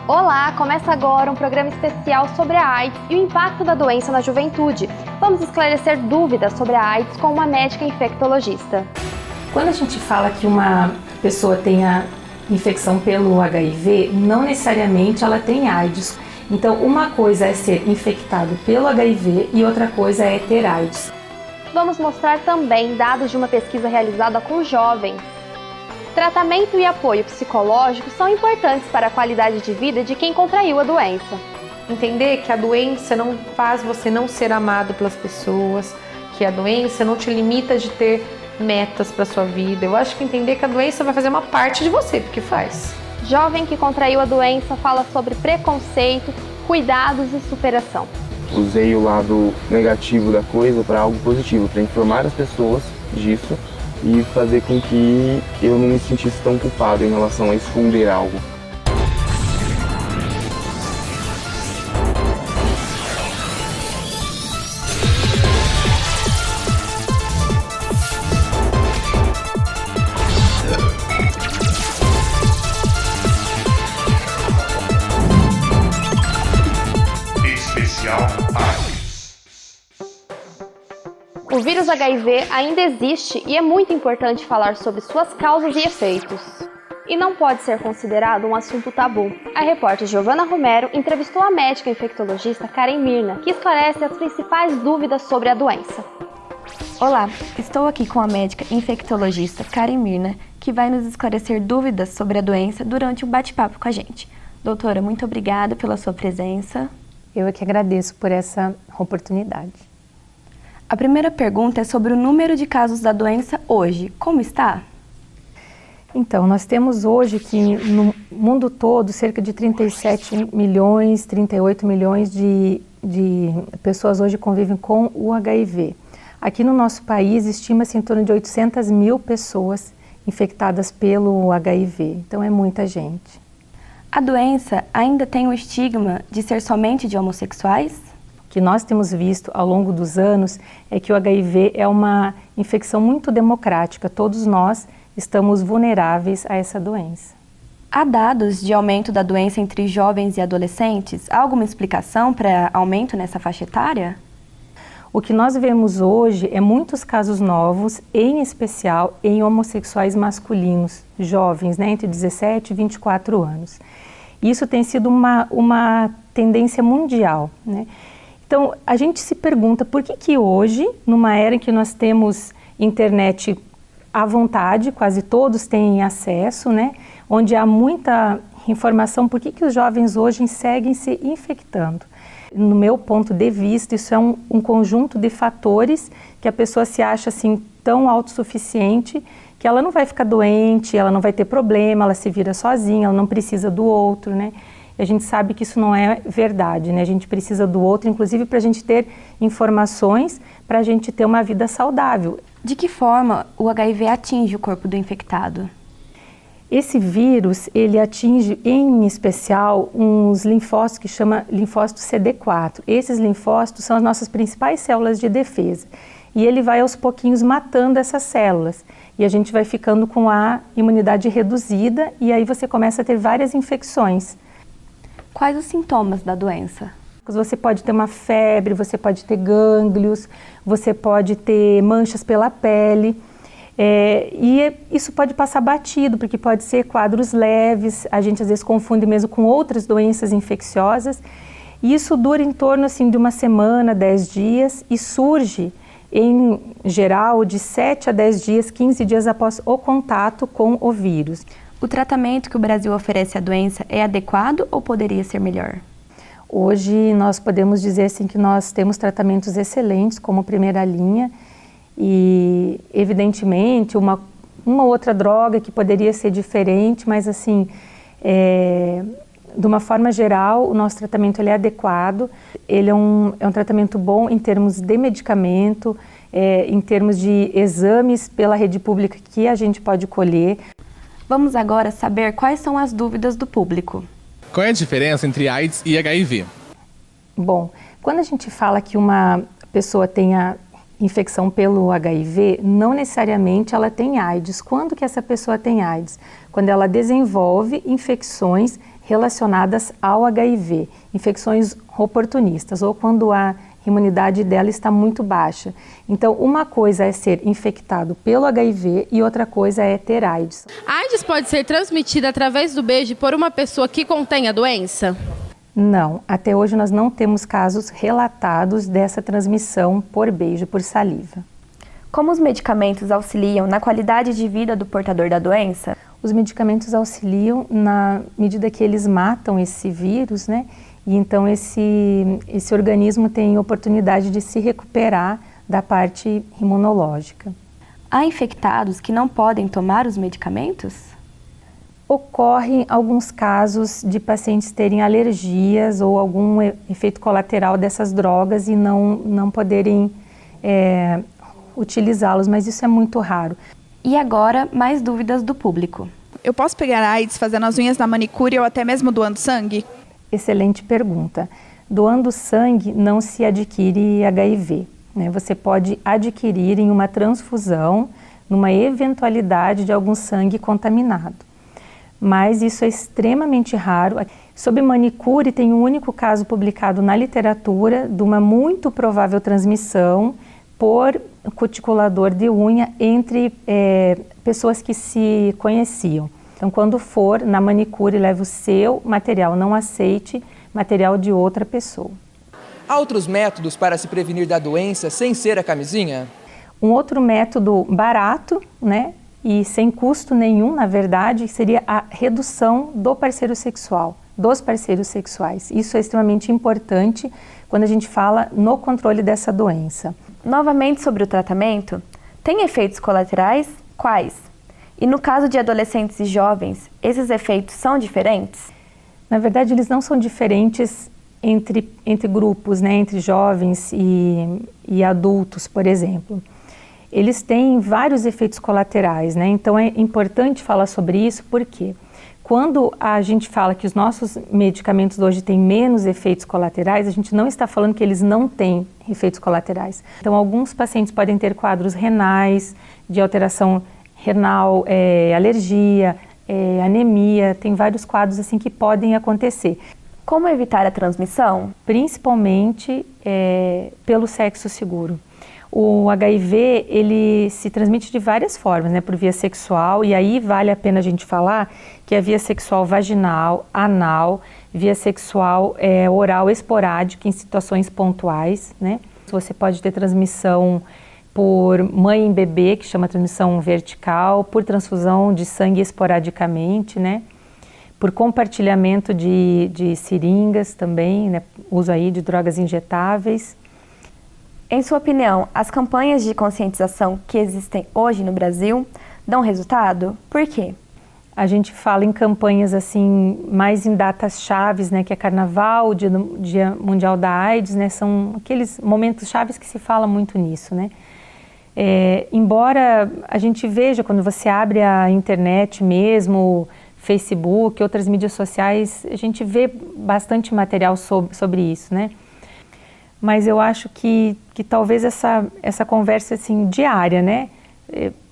Olá, começa agora um programa especial sobre a AIDS e o impacto da doença na juventude. Vamos esclarecer dúvidas sobre a AIDS com uma médica infectologista. Quando a gente fala que uma pessoa tenha infecção pelo HIV, não necessariamente ela tem AIDS. Então, uma coisa é ser infectado pelo HIV e outra coisa é ter AIDS. Vamos mostrar também dados de uma pesquisa realizada com jovens. Tratamento e apoio psicológico são importantes para a qualidade de vida de quem contraiu a doença. Entender que a doença não faz você não ser amado pelas pessoas, que a doença não te limita de ter metas para sua vida. Eu acho que entender que a doença vai fazer uma parte de você, porque faz. Jovem que contraiu a doença fala sobre preconceito, cuidados e superação. Usei o lado negativo da coisa para algo positivo, para informar as pessoas disso e fazer com que eu não me sentisse tão culpado em relação a esconder algo. O vírus HIV ainda existe e é muito importante falar sobre suas causas e efeitos. E não pode ser considerado um assunto tabu. A repórter Giovana Romero entrevistou a médica infectologista Karen Mirna, que esclarece as principais dúvidas sobre a doença. Olá, estou aqui com a médica infectologista Karen Mirna, que vai nos esclarecer dúvidas sobre a doença durante um bate-papo com a gente. Doutora, muito obrigada pela sua presença. Eu é que agradeço por essa oportunidade. A primeira pergunta é sobre o número de casos da doença hoje. Como está? Então, nós temos hoje que no mundo todo cerca de 37 milhões, 38 milhões de pessoas hoje convivem com o HIV. Aqui no nosso país estima-se em torno de 800 mil pessoas infectadas pelo HIV, então é muita gente. A doença ainda tem o estigma de ser somente de homossexuais? O que nós temos visto ao longo dos anos é que o HIV é uma infecção muito democrática. Todos nós estamos vulneráveis a essa doença. Há dados de aumento da doença entre jovens e adolescentes? Há alguma explicação para aumento nessa faixa etária? O que nós vemos hoje é muitos casos novos, em especial em homossexuais masculinos, jovens, entre 17 e 24 anos. Isso tem sido uma tendência mundial, Então, a gente se pergunta por que hoje, numa era em que nós temos internet à vontade, quase todos têm acesso, onde há muita informação, por que os jovens hoje seguem se infectando? No meu ponto de vista, isso é um conjunto de fatores que a pessoa se acha assim tão autossuficiente que ela não vai ficar doente, ela não vai ter problema, ela se vira sozinha, ela não precisa do outro, E a gente sabe que isso não é verdade, A gente precisa do outro, inclusive para a gente ter informações, para a gente ter uma vida saudável. De que forma o HIV atinge o corpo do infectado? Esse vírus, ele atinge em especial uns linfócitos que chama linfócito CD4. Esses linfócitos são as nossas principais células de defesa. E ele vai aos pouquinhos matando essas células. E a gente vai ficando com a imunidade reduzida e aí você começa a ter várias infecções. Quais os sintomas da doença? Você pode ter uma febre, você pode ter gânglios, você pode ter manchas pela pele. E isso pode passar batido, porque pode ser quadros leves, a gente às vezes confunde mesmo com outras doenças infecciosas. E isso dura em torno de uma semana, 10 dias e surge, em geral, de 7 a 10 dias, 15 dias após o contato com o vírus. O tratamento que o Brasil oferece à doença é adequado ou poderia ser melhor? Hoje nós podemos dizer que nós temos tratamentos excelentes como primeira linha e, evidentemente, uma outra droga que poderia ser diferente, mas de uma forma geral, o nosso tratamento ele é adequado, ele é um tratamento bom em termos de medicamento, em termos de exames pela rede pública que a gente pode colher. Vamos agora saber quais são as dúvidas do público. Qual é a diferença entre AIDS e HIV? Bom, quando a gente fala que uma pessoa tenha infecção pelo HIV, não necessariamente ela tem AIDS. Quando que essa pessoa tem AIDS? Quando ela desenvolve infecções relacionadas ao HIV, infecções oportunistas ou quando a imunidade dela está muito baixa. Então, uma coisa é ser infectado pelo HIV e outra coisa é ter AIDS. A AIDS pode ser transmitida através do beijo por uma pessoa que contém a doença? Não, até hoje nós não temos casos relatados dessa transmissão por beijo, por saliva. Como os medicamentos auxiliam na qualidade de vida do portador da doença? Os medicamentos auxiliam na medida que eles matam esse vírus, né? E então esse organismo tem oportunidade de se recuperar da parte imunológica. Há infectados que não podem tomar os medicamentos? Ocorrem alguns casos de pacientes terem alergias ou algum efeito colateral dessas drogas e não poderem utilizá-los, mas isso é muito raro. E agora, mais dúvidas do público. Eu posso pegar a AIDS fazendo as unhas na manicure ou até mesmo doando sangue? Excelente pergunta. Doando sangue não se adquire HIV, né? Você pode adquirir em uma transfusão, numa eventualidade de algum sangue contaminado. Mas isso é extremamente raro. Sobre manicure, tem um único caso publicado na literatura de uma muito provável transmissão por cuticulador de unha entre pessoas que se conheciam. Então, quando for na manicure, leve o seu material, não aceite material de outra pessoa. Há outros métodos para se prevenir da doença sem ser a camisinha? Um outro método barato, né, e sem custo nenhum, na verdade, seria a redução do parceiro sexual, dos parceiros sexuais. Isso é extremamente importante quando a gente fala no controle dessa doença. Novamente sobre o tratamento, tem efeitos colaterais? Quais? E no caso de adolescentes e jovens, esses efeitos são diferentes? Na verdade, eles não são diferentes entre grupos, né, entre jovens e adultos, por exemplo. Eles têm vários efeitos colaterais, né? Então é importante falar sobre isso porque quando a gente fala que os nossos medicamentos hoje têm menos efeitos colaterais, a gente não está falando que eles não têm efeitos colaterais. Então alguns pacientes podem ter quadros renais, de alteração renal, alergia, anemia, tem vários quadros assim que podem acontecer. Como evitar a transmissão? Principalmente pelo sexo seguro. O HIV, ele se transmite de várias formas, né, por via sexual, e aí vale a pena a gente falar que a via sexual vaginal, anal, via sexual oral esporádica em situações pontuais, né. Você pode ter transmissão por mãe em bebê, que chama transmissão vertical, por transfusão de sangue esporadicamente, né, por compartilhamento de seringas também, né, uso aí de drogas injetáveis. Em sua opinião, as campanhas de conscientização que existem hoje no Brasil dão resultado? Por quê? A gente fala em campanhas assim, mais em datas chaves, né, que é Carnaval, Dia Mundial da AIDS, né, são aqueles momentos chaves que se fala muito nisso, né. Embora a gente veja, quando você abre a internet mesmo, Facebook, outras mídias sociais, a gente vê bastante material sobre isso, né. Mas eu acho que talvez essa conversa assim, diária, né?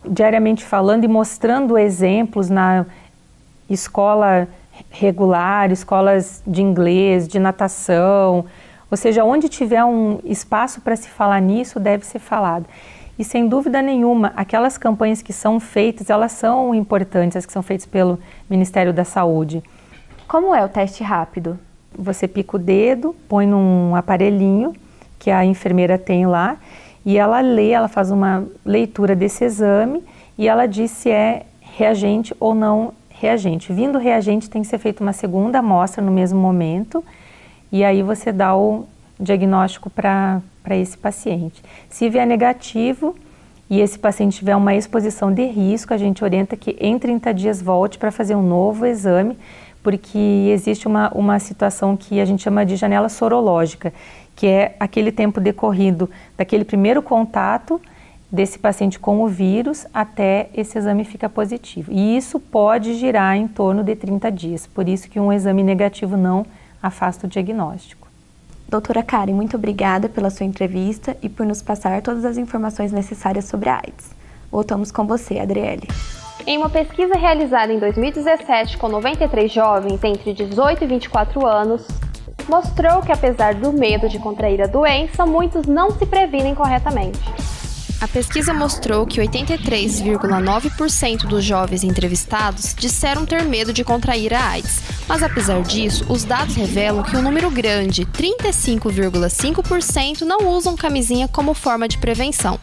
Diariamente falando e mostrando exemplos na escola regular, escolas de inglês, de natação, ou seja, onde tiver um espaço para se falar nisso, deve ser falado. E sem dúvida nenhuma, aquelas campanhas que são feitas, elas são importantes, as que são feitas pelo Ministério da Saúde. Como é o teste rápido? Você pica o dedo, põe num aparelhinho que a enfermeira tem lá e ela lê, ela faz uma leitura desse exame e ela diz se é reagente ou não reagente. Vindo reagente, tem que ser feita uma segunda amostra no mesmo momento e aí você dá o diagnóstico para esse paciente. Se vier negativo e esse paciente tiver uma exposição de risco, a gente orienta que em 30 dias volte para fazer um novo exame, porque existe uma situação que a gente chama de janela sorológica, que é aquele tempo decorrido daquele primeiro contato desse paciente com o vírus até esse exame ficar positivo. E isso pode girar em torno de 30 dias, por isso que um exame negativo não afasta o diagnóstico. Doutora Karen, muito obrigada pela sua entrevista e por nos passar todas as informações necessárias sobre a AIDS. Voltamos com você, Adriele. Em uma pesquisa realizada em 2017 com 93 jovens entre 18 e 24 anos, mostrou que apesar do medo de contrair a doença, muitos não se previnem corretamente. A pesquisa mostrou que 83,9% dos jovens entrevistados disseram ter medo de contrair a AIDS, mas apesar disso, os dados revelam que um número grande, 35,5%, não usam camisinha como forma de prevenção.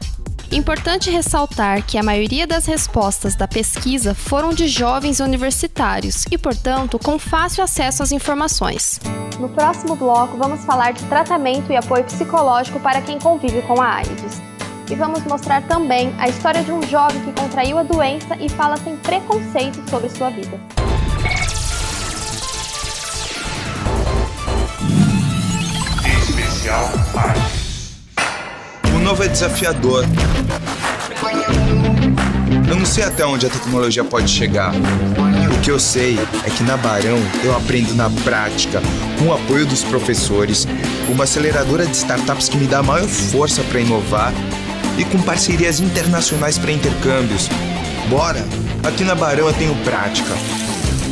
Importante ressaltar que a maioria das respostas da pesquisa foram de jovens universitários e, portanto, com fácil acesso às informações. No próximo bloco, vamos falar de tratamento e apoio psicológico para quem convive com a AIDS. E vamos mostrar também a história de um jovem que contraiu a doença e fala sem preconceito sobre sua vida. Especial AIDS. O novo é desafiador. Eu não sei até onde a tecnologia pode chegar. O que eu sei é que na Barão eu aprendo na prática, com o apoio dos professores, uma aceleradora de startups que me dá maior força para inovar e com parcerias internacionais para intercâmbios. Bora! Aqui na Barão eu tenho prática.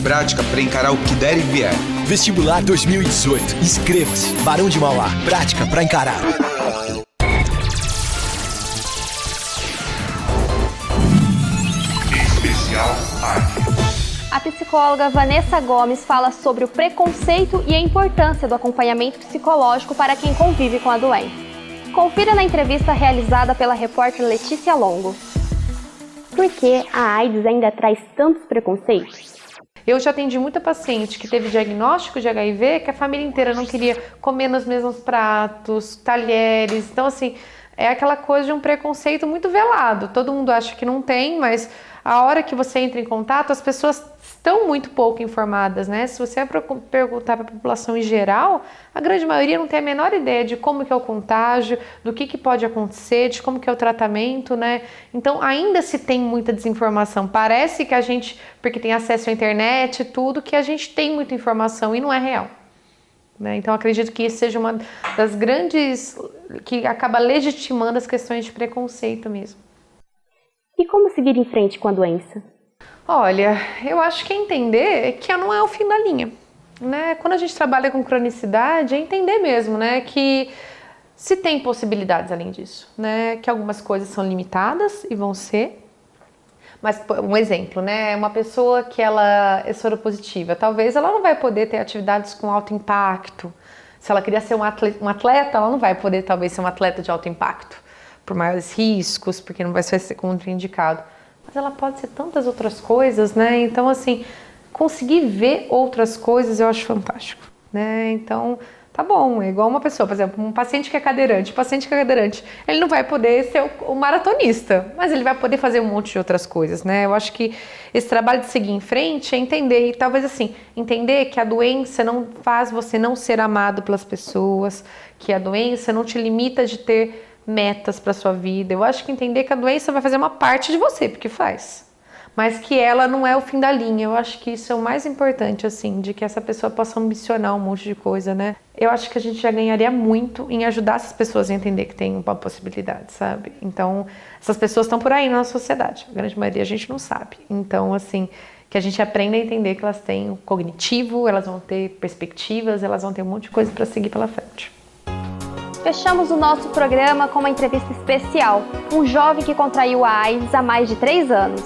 Prática para encarar o que der e vier. Vestibular 2018. Inscreva-se. Barão de Mauá. Prática para encarar. Especial AIDS. A psicóloga Vanessa Gomes fala sobre o preconceito e a importância do acompanhamento psicológico para quem convive com a doença. Confira na entrevista realizada pela repórter Letícia Longo. Por que a AIDS ainda traz tantos preconceitos? Eu já atendi muita paciente que teve diagnóstico de HIV que a família inteira não queria comer nos mesmos pratos, talheres. Então, assim, é aquela coisa de um preconceito muito velado. Todo mundo acha que não tem, mas a hora que você entra em contato, as pessoas estão muito pouco informadas, né? Se você perguntar para a população em geral, a grande maioria não tem a menor ideia de como que é o contágio, do que pode acontecer, de como que é o tratamento, né? Então, ainda se tem muita desinformação. Parece que a gente, porque tem acesso à internet e tudo, que a gente tem muita informação e não é real, né? Então, acredito que isso seja uma das grandes, que acaba legitimando as questões de preconceito mesmo. E como seguir em frente com a doença? Olha, eu acho que é entender que não é o fim da linha, né? Quando a gente trabalha com cronicidade, é entender mesmo, né, que se tem possibilidades além disso, né, que algumas coisas são limitadas e vão ser. Mas, um exemplo, né, uma pessoa que ela é soropositiva, talvez ela não vai poder ter atividades com alto impacto. Se ela queria ser um atleta, ela não vai poder talvez ser um atleta de alto impacto, por maiores riscos, porque não vai ser contraindicado. Mas ela pode ser tantas outras coisas, né? Então, assim, conseguir ver outras coisas eu acho fantástico, né? Então, tá bom, é igual uma pessoa, por exemplo, um paciente que é cadeirante. O paciente que é cadeirante, ele não vai poder ser o maratonista, mas ele vai poder fazer um monte de outras coisas, né? Eu acho que esse trabalho de seguir em frente é entender, e talvez assim, entender que a doença não faz você não ser amado pelas pessoas, que a doença não te limita de ter metas para sua vida. Eu acho que entender que a doença vai fazer uma parte de você, porque faz, mas que ela não é o fim da linha. Eu acho que isso é o mais importante, assim, de que essa pessoa possa ambicionar um monte de coisa, né? Eu acho que a gente já ganharia muito em ajudar essas pessoas a entender que tem uma possibilidade, sabe? Então, essas pessoas estão por aí na sociedade, a grande maioria a gente não sabe. Então, assim, que a gente aprenda a entender que elas têm o cognitivo, elas vão ter perspectivas, elas vão ter um monte de coisa para seguir pela frente. Fechamos o nosso programa com uma entrevista especial, um jovem que contraiu a AIDS há mais de 3 anos.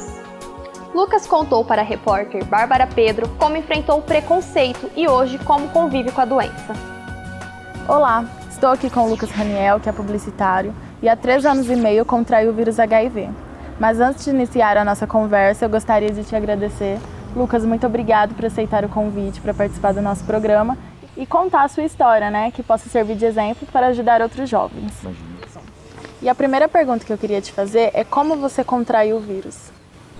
Lucas contou para a repórter Bárbara Pedro como enfrentou o preconceito e hoje como convive com a doença. Olá, estou aqui com o Lucas Raniel, que é publicitário, e há 3 anos e meio contraiu o vírus HIV. Mas antes de iniciar a nossa conversa, eu gostaria de te agradecer. Lucas, muito obrigado por aceitar o convite para participar do nosso programa e contar a sua história, né, que possa servir de exemplo para ajudar outros jovens. E a primeira pergunta que eu queria te fazer é como você contraiu o vírus?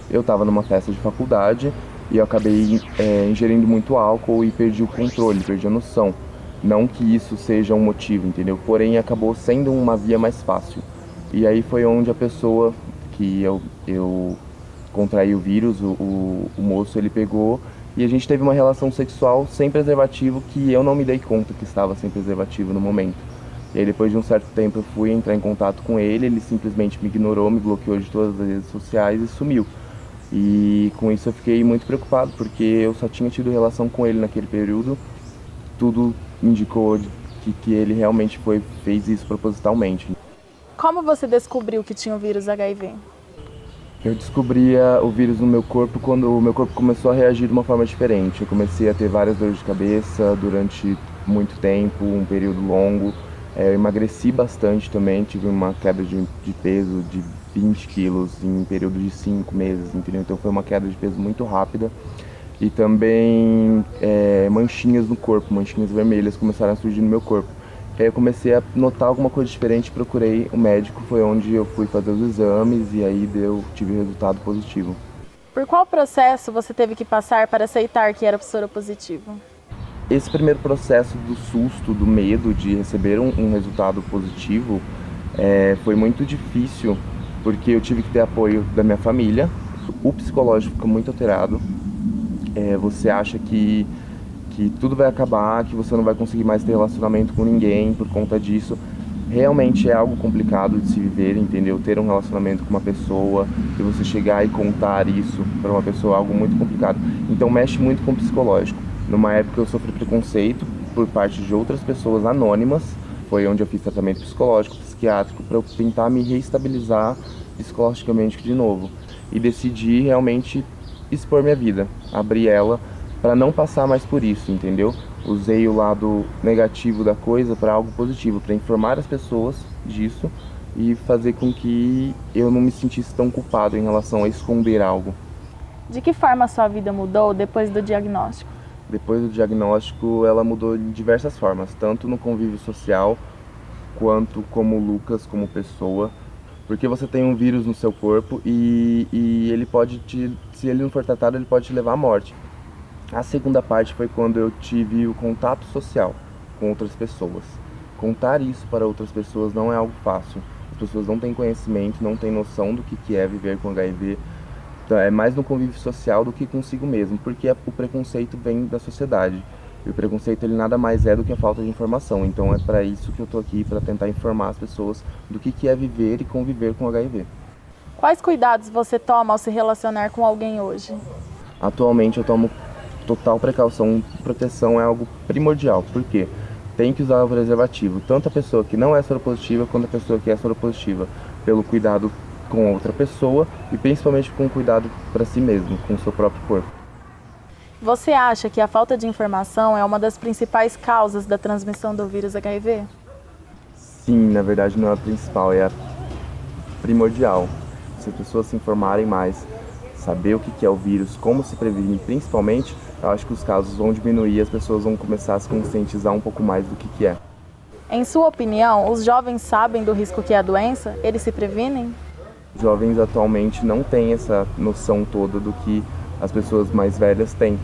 Eu estava numa festa de faculdade e eu acabei ingerindo muito álcool e perdi o controle, perdi a noção. Não que isso seja um motivo, entendeu? Porém, acabou sendo uma via mais fácil. E aí foi onde a pessoa que eu contraí o vírus, o moço, ele pegou e a gente teve uma relação sexual sem preservativo que eu não me dei conta que estava sem preservativo no momento. E aí depois de um certo tempo eu fui entrar em contato com ele, ele simplesmente me ignorou, me bloqueou de todas as redes sociais e sumiu. E com isso eu fiquei muito preocupado, porque eu só tinha tido relação com ele naquele período. Tudo indicou que ele realmente fez isso propositalmente. Como você descobriu que tinha o vírus HIV? Eu descobria o vírus no meu corpo quando o meu corpo começou a reagir de uma forma diferente. Eu comecei a ter várias dores de cabeça durante muito tempo, um período longo. Eu emagreci bastante também, tive uma queda de peso de 20 quilos em um período de 5 meses, entendeu? Então foi uma queda de peso muito rápida. E também manchinhas no corpo, manchinhas vermelhas começaram a surgir no meu corpo. Aí eu comecei a notar alguma coisa diferente, procurei o médico, foi onde eu fui fazer os exames e aí tive resultado positivo. Por qual processo você teve que passar para aceitar que era soropositivo? Esse primeiro processo do susto, do medo de receber um resultado positivo foi muito difícil, porque eu tive que ter apoio da minha família. O psicológico fica muito alterado, você acha que tudo vai acabar, que você não vai conseguir mais ter relacionamento com ninguém por conta disso. Realmente é algo complicado de se viver, entendeu? Ter um relacionamento com uma pessoa e você chegar e contar isso para uma pessoa é algo muito complicado. Então mexe muito com o psicológico. Numa época eu sofri preconceito por parte de outras pessoas anônimas. Foi onde eu fiz tratamento psicológico, psiquiátrico, para eu tentar me reestabilizar psicologicamente de novo. E decidi realmente expor minha vida, abrir ela, para não passar mais por isso, entendeu? Usei o lado negativo da coisa para algo positivo, para informar as pessoas disso e fazer com que eu não me sentisse tão culpado em relação a esconder algo. De que forma a sua vida mudou depois do diagnóstico? Depois do diagnóstico, ela mudou de diversas formas, tanto no convívio social, quanto como Lucas, como pessoa, porque você tem um vírus no seu corpo e ele pode se ele não for tratado, ele pode te levar à morte. A segunda parte foi quando eu tive o contato social com outras pessoas. Contar isso para outras pessoas não é algo fácil. As pessoas não têm conhecimento, não têm noção do que é viver com HIV. Então, é mais no convívio social do que consigo mesmo, porque o preconceito vem da sociedade. E o preconceito ele nada mais é do que a falta de informação. Então é para isso que eu estou aqui, para tentar informar as pessoas do que é viver e conviver com HIV. Quais cuidados você toma ao se relacionar com alguém hoje? Atualmente eu tomo total precaução. Proteção é algo primordial, porque tem que usar o preservativo, tanto a pessoa que não é soropositiva quanto a pessoa que é soropositiva, pelo cuidado com outra pessoa e principalmente com cuidado para si mesmo, com o seu próprio corpo. Você acha que a falta de informação é uma das principais causas da transmissão do vírus HIV? Sim, na verdade não é a principal, é a primordial. Se as pessoas se informarem mais, saber o que é o vírus, como se prevenir, principalmente, eu acho que os casos vão diminuir e as pessoas vão começar a se conscientizar um pouco mais do que é. Em sua opinião, os jovens sabem do risco que é a doença? Eles se previnem? Os jovens atualmente não têm essa noção toda do que as pessoas mais velhas têm.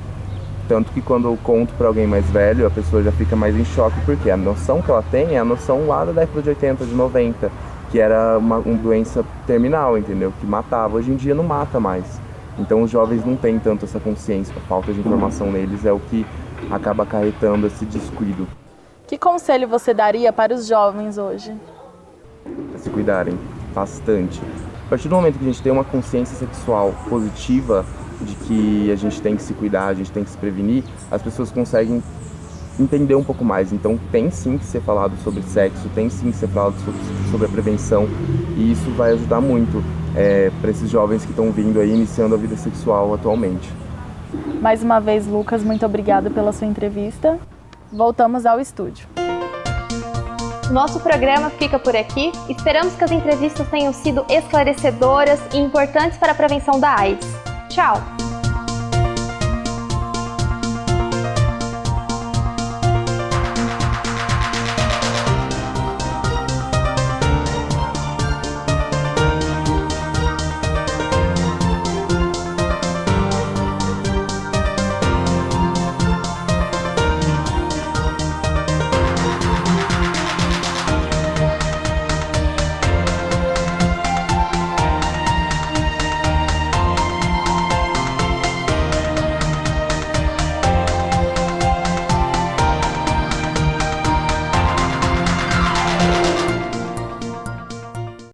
Tanto que quando eu conto para alguém mais velho, a pessoa já fica mais em choque, porque a noção que ela tem é a noção lá da década de 80, de 90, que era uma doença terminal, entendeu? Que matava. Hoje em dia não mata mais. Então os jovens não têm tanto essa consciência, a falta de informação neles é o que acaba acarretando esse descuido. Que conselho você daria para os jovens hoje? Se cuidarem bastante. A partir do momento que a gente tem uma consciência sexual positiva, de que a gente tem que se cuidar, a gente tem que se prevenir, as pessoas conseguem entender um pouco mais. Então tem sim que ser falado sobre sexo, tem sim que ser falado sobre a prevenção, e isso vai ajudar muito para esses jovens que estão vindo aí, iniciando a vida sexual atualmente. Mais uma vez, Lucas, muito obrigada pela sua entrevista. Voltamos ao estúdio. Nosso programa fica por aqui. Esperamos que as entrevistas tenham sido esclarecedoras e importantes para a prevenção da AIDS. Tchau!